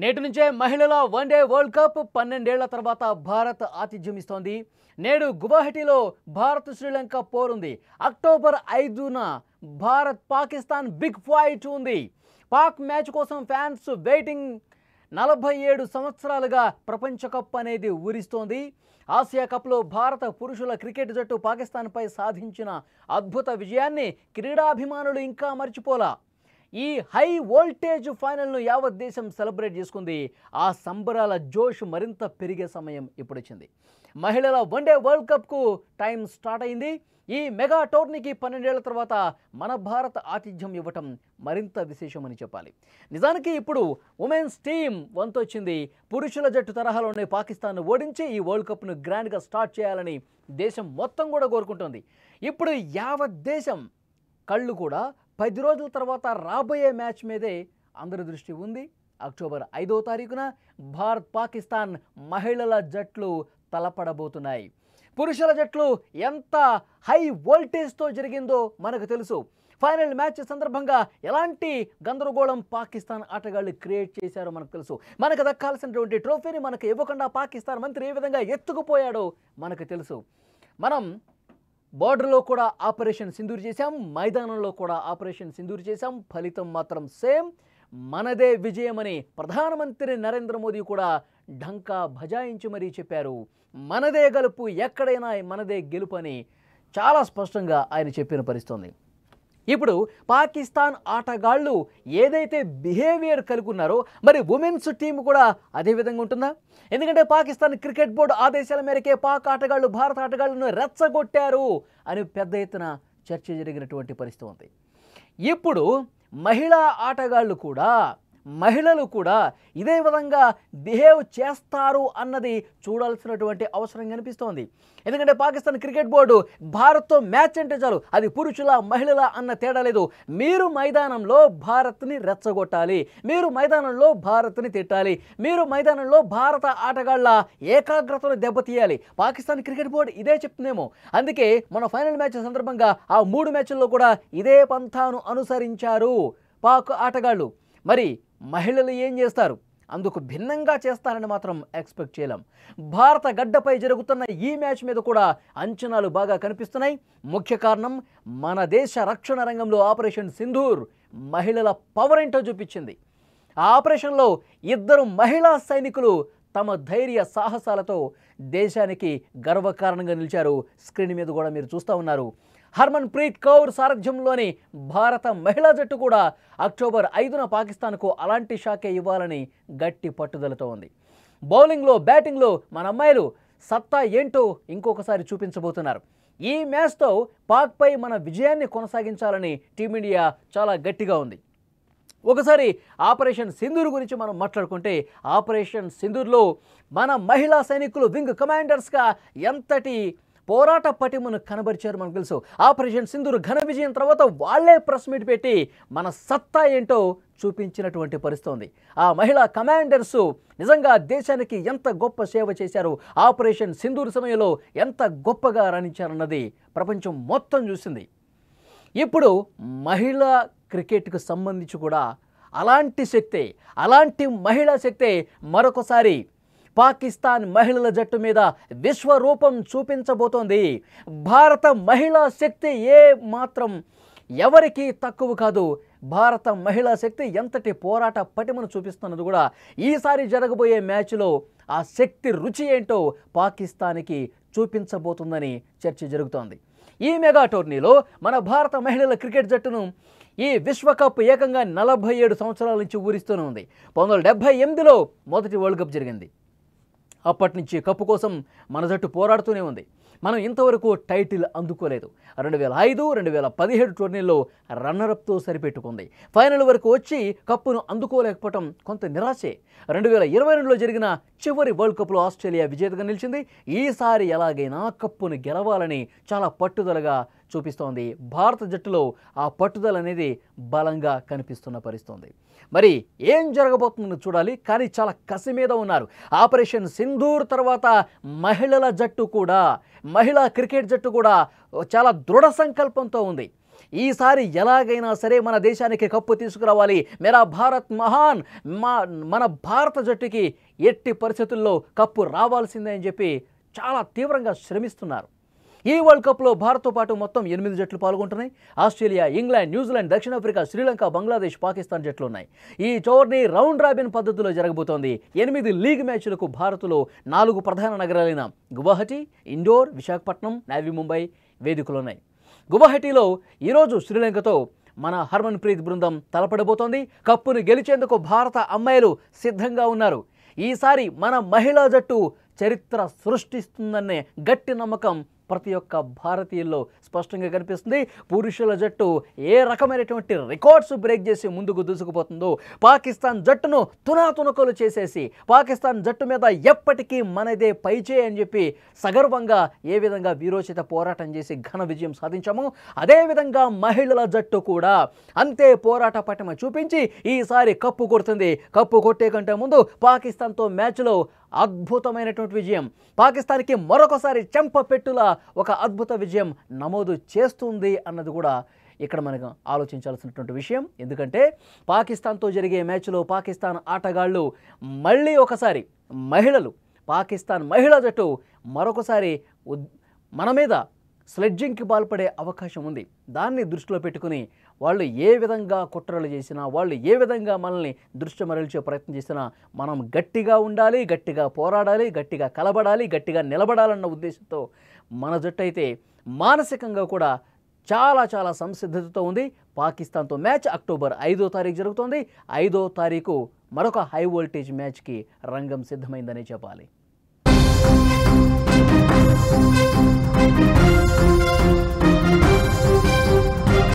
నేటి నుంచే మహిళల వన్డే వరల్డ్ కప్ 12 ఏళ్ల తర్వాత భారత్ ఆతిథ్యం ఇస్తోంది. నేడు గువాహటిలో భారత్ శ్రీలంక పోరుంది. అక్టోబర్ 5న భారత్ పాకిస్తాన్ బిగ్ ఫైట్ ఉంది. పాక్ మ్యాచ్ కోసం ఫ్యాన్స్ వెయిటింగ్. 47 సంవత్సరాలుగా ప్రపంచ కప్ అనేది ఊరిస్తోంది. ఆసియా కప్లో భారత పురుషుల క్రికెట్ జట్టు పాకిస్తాన్పై సాధించిన అద్భుత విజయాన్ని క్రీడాభిమానులు ఇంకా మర్చిపోలా. ఈ హై వోల్టేజ్ ఫైనల్ను యావత్ దేశం సెలబ్రేట్ చేసుకుంది. ఆ సంబరాల జోష్ మరింత పెరిగే సమయం ఇప్పుడొచ్చింది. మహిళల వన్డే వరల్డ్ కప్కు టైం స్టార్ట్ అయింది. ఈ మెగా టోర్నీకి 12 ఏళ్ల తర్వాత మన భారత్ ఆతిథ్యం ఇవ్వటం మరింత విశేషమని చెప్పాలి. నిజానికి ఇప్పుడు ఉమెన్స్ టీం వంతొచ్చింది. పురుషుల జట్టు తరహాలోనే పాకిస్తాన్ను ఓడించి ఈ వరల్డ్ కప్ను గ్రాండ్గా స్టార్ట్ చేయాలని దేశం మొత్తం కూడా కోరుకుంటోంది. ఇప్పుడు యావత్ దేశం కళ్ళు కూడా 10 రోజుల తర్వాత రాబోయే మ్యాచ్ మీదే అందరి దృష్టి ఉంది. అక్టోబర్ 5వ తారీఖున భారత్ పాకిస్తాన్ మహిళల జట్లు తలపడబోతున్నాయి. పురుషుల జట్లు ఎంత హై వోల్టేజ్తో జరిగిందో మనకు తెలుసు. ఫైనల్ మ్యాచ్ సందర్భంగా ఎలాంటి గందరగోళం పాకిస్తాన్ ఆటగాళ్ళు క్రియేట్ చేశారో మనకు తెలుసు. మనకు దక్కాల్సినటువంటి ట్రోఫీని మనకు ఇవ్వకుండా పాకిస్తాన్ మంత్రి ఏ విధంగా ఎత్తుకుపోయాడో మనకు తెలుసు. మనం బోర్డర్లో కూడా ఆపరేషన్ సింధూర్ చేశాం, మైదానంలో కూడా ఆపరేషన్ సింధూర్ చేశాం. ఫలితం మాత్రం సేమ్, మనదే విజయమని ప్రధానమంత్రి నరేంద్ర మోదీ కూడా ఢంకా బజాయించి మరీ చెప్పారు. మనదే గెలుపు, ఎక్కడైనా మనదే గెలుపు అని చాలా స్పష్టంగా ఆయన చెప్పిన పరిస్థితుంది. ఇప్పుడు పాకిస్తాన్ ఆటగాళ్ళు ఏదైతే బిహేవియర్ కలిగి ఉన్నారో మరి ఉమెన్స్ టీం కూడా అదే విధంగా ఉంటుందా? ఎందుకంటే పాకిస్తాన్ క్రికెట్ బోర్డు ఆదేశాల మేరకే పాక్ ఆటగాళ్ళు భారత ఆటగాళ్లను రెచ్చగొట్టారు అని పెద్ద ఎత్తున చర్చ జరిగినటువంటి పరిస్థితి ఉంది. ఇప్పుడు మహిళా ఆటగాళ్ళు కూడా మహిళలు కూడా ఇదే విధంగా బిహేవ్ చేస్తారు అన్నది చూడాల్సినటువంటి అవసరం కనిపిస్తోంది. ఎందుకంటే పాకిస్తాన్ క్రికెట్ బోర్డు భారత్తో మ్యాచ్ అంటే చాలు, అది పురుషుల మహిళల అన్న తేడా లేదు. మీరు మైదానంలో భారత్ని రెచ్చగొట్టాలి, మీరు మైదానంలో భారత్ని తిట్టాలి, మీరు మైదానంలో భారత ఆటగాళ్ల ఏకాగ్రతను దెబ్బతీయాలి. పాకిస్తాన్ క్రికెట్ బోర్డు ఇదే చెప్తుందేమో. అందుకే మన ఫైనల్ మ్యాచ్ సందర్భంగా ఆ 3 మ్యాచ్ల్లో కూడా ఇదే పంథాను అనుసరించారు పాక్ ఆటగాళ్ళు. మరి మహిళలు ఏం చేస్తారు? అందుకు భిన్నంగా చేస్తారని మాత్రం ఎక్స్పెక్ట్ చేయలేం. భారత గడ్డపై జరుగుతున్న ఈ మ్యాచ్ మీద కూడా అంచనాలు బాగా కనిపిస్తున్నాయి. ముఖ్య కారణం మన దేశ రక్షణ రంగంలో ఆపరేషన్ సింధూర్ మహిళల పవర్ ఏంటో చూపించింది. ఆ ఆపరేషన్లో 2 మహిళా సైనికులు తమ ధైర్య సాహసాలతో దేశానికి గర్వకారణంగా నిలిచారు. స్క్రీన్ మీద కూడా మీరు చూస్తూ ఉన్నారు. హర్మన్ ప్రీత్ కౌర్ సారథ్యంలోని భారత మహిళా జట్టు కూడా అక్టోబర్ 5న పాకిస్తాన్కు అలాంటి షాకే ఇవ్వాలని గట్టి పట్టుదలతో ఉంది. బౌలింగ్లో బ్యాటింగ్లో మన అమ్మాయిలు సత్తా ఏంటో ఇంకొకసారి చూపించబోతున్నారు. ఈ మ్యాచ్తో పాక్పై మన విజయాన్ని కొనసాగించాలని టీమిండియా చాలా గట్టిగా ఉంది. ఒకసారి ఆపరేషన్ సింధూర్ గురించి మనం మాట్లాడుకుంటే ఆపరేషన్ సింధూర్లో మన మహిళా సైనికులు వింగ్ కమాండర్స్గా ఎంతటి పోరాట పటిమను కనబరిచారు మనకు తెలుసు. ఆపరేషన్ సింధూర్ ఘన విజయం తర్వాత వాళ్లే ప్రెస్ మీట్ పెట్టి మన సత్తా ఏంటో చూపించినటువంటి పరిస్థితి ఉంది. ఆ మహిళా కమాండర్స్ నిజంగా దేశానికి ఎంత గొప్ప సేవ చేశారు, ఆపరేషన్ సింధూర్ సమయంలో ఎంత గొప్పగా రాణించారన్నది ప్రపంచం మొత్తం చూసింది. ఇప్పుడు మహిళా క్రికెట్కు సంబంధించి కూడా అలాంటి శక్తే, అలాంటి మహిళా శక్తే మరొకసారి పాకిస్తాన్ మహిళల జట్టు మీద విశ్వరూపం చూపించబోతోంది. భారత మహిళా శక్తి ఏ మాత్రం ఎవరికి తక్కువ కాదు. భారత మహిళా శక్తి ఎంతటి పోరాట పటిమను చూపిస్తున్నది కూడా ఈసారి జరగబోయే మ్యాచ్లో ఆ శక్తి రుచి ఏంటో పాకిస్తాన్కి చూపించబోతుందని చర్చ జరుగుతోంది. ఈ మెగా టోర్నీలో మన భారత మహిళల క్రికెట్ జట్టును ఈ విశ్వకప్ ఏకంగా 47 సంవత్సరాల నుంచి ఊరిస్తూనే ఉంది. 1978లో మొదటి వరల్డ్ కప్ జరిగింది. అప్పటి నుంచి కప్పు కోసం మన జట్టు పోరాడుతూనే ఉంది. మనం ఇంతవరకు టైటిల్ అందుకోలేదు. 2005, 2017 టోర్నీల్లో రన్నరప్తో సరిపెట్టుకుంది. ఫైనల్ వరకు వచ్చి కప్పును అందుకోలేకపోవడం కొంత నిరాశే. 2022లో జరిగిన చివరి వరల్డ్ కప్లో ఆస్ట్రేలియా విజేతగా నిలిచింది. ఈసారి ఎలాగైనా కప్పును గెలవాలని చాలా పట్టుదలగా చూపిస్తోంది. భారత జట్టులో ఆ పట్టుదల అనేది బలంగా కనిపిస్తున్న పరిస్థితుంది. మరి ఏం జరగబోతుందో చూడాలి. కానీ చాలా కసి మీద ఉన్నారు. ఆపరేషన్ సింధూర్ తర్వాత మహిళల జట్టు కూడా, మహిళా క్రికెట్ జట్టు కూడా చాలా దృఢ సంకల్పంతో ఉంది. ఈసారి ఎలాగైనా సరే మన దేశానికి కప్పు తీసుకురావాలి, మేరా భారత్ మహాన్, మన భారత జట్టుకి ఎట్టి పరిస్థితుల్లో కప్పు రావాల్సిందే అని చెప్పి చాలా తీవ్రంగా శ్రమిస్తున్నారు. ఈ వరల్డ్ కప్లో భారత్తో పాటు మొత్తం 8 జట్లు పాల్గొంటున్నాయి. ఆస్ట్రేలియా, ఇంగ్లాండ్, న్యూజిలాండ్, దక్షిణాఫ్రికా, శ్రీలంక, బంగ్లాదేశ్, పాకిస్తాన్ జట్లు ఉన్నాయి. ఈ టోర్నీ రౌండ్ రాబిన్ పద్ధతిలో జరగబోతోంది. 8 లీగ్ మ్యాచ్లకు భారత్లో 4 ప్రధాన నగరాలైన గువాహటి, ఇండోర్, విశాఖపట్నం, నవీ ముంబై వేదికలున్నాయి. గువాహటిలో ఈరోజు శ్రీలంకతో మన హర్మన్ ప్రీత్ బృందం తలపడబోతోంది. కప్పును గెలిచేందుకు భారత అమ్మాయిలు సిద్ధంగా ఉన్నారు. ఈసారి మన మహిళా జట్టు చరిత్ర సృష్టిస్తుందనే గట్టి నమ్మకం ప్రతి ఒక్క భారతీయుల్లో స్పష్టంగా కనిపిస్తుంది. పురుషుల జట్టు ఏ రకమైనటువంటి రికార్డ్స్ బ్రేక్ చేసి ముందుకు దూసుకుపోతుందో, పాకిస్తాన్ జట్టును తునాతునకలు చేసేసి పాకిస్తాన్ జట్టు మీద ఎప్పటికీ మనదే పైచే అని చెప్పి సగర్వంగా ఏ విధంగా వీరోచిత పోరాటం చేసి ఘన విజయం సాధించామో, అదేవిధంగా మహిళల జట్టు కూడా అంతే పోరాట పటిమ చూపించి ఈసారి కప్పు కొడుతుంది. కప్పు కొట్టే కంటే ముందు పాకిస్తాన్తో మ్యాచ్లో అద్భుతమైనటువంటి విజయం, పాకిస్తాన్కి మరొకసారి చెంపపెట్టులా ఒక అద్భుత విజయం నమోదు చేస్తుంది అన్నది కూడా ఇక్కడ మనకు ఆలోచించాల్సినటువంటి విషయం. ఎందుకంటే పాకిస్తాన్తో జరిగే మ్యాచ్లో పాకిస్తాన్ ఆటగాళ్ళు మళ్ళీ ఒకసారి పాకిస్తాన్ మహిళా జట్టు మరొకసారి మన మీద స్లెడ్జింగ్కి పాల్పడే అవకాశం ఉంది. దాన్ని దృష్టిలో పెట్టుకుని వాళ్ళు ఏ విధంగా కుట్రలు చేసినా, వాళ్ళు ఏ విధంగా మనల్ని దృష్టి మరల్చే ప్రయత్నం చేసినా మనం గట్టిగా ఉండాలి, గట్టిగా పోరాడాలి, గట్టిగా కలబడాలి, గట్టిగా నిలబడాలన్న ఉద్దేశంతో మన జట్టు అయితే మానసికంగా కూడా చాలా చాలా సంసిద్ధతతో ఉంది. పాకిస్తాన్తో మ్యాచ్ అక్టోబర్ 5వ తారీఖు జరుగుతోంది. 5వ తారీఖు మరొక హై వోల్టేజ్ మ్యాచ్కి రంగం సిద్ధమైందనే చెప్పాలి.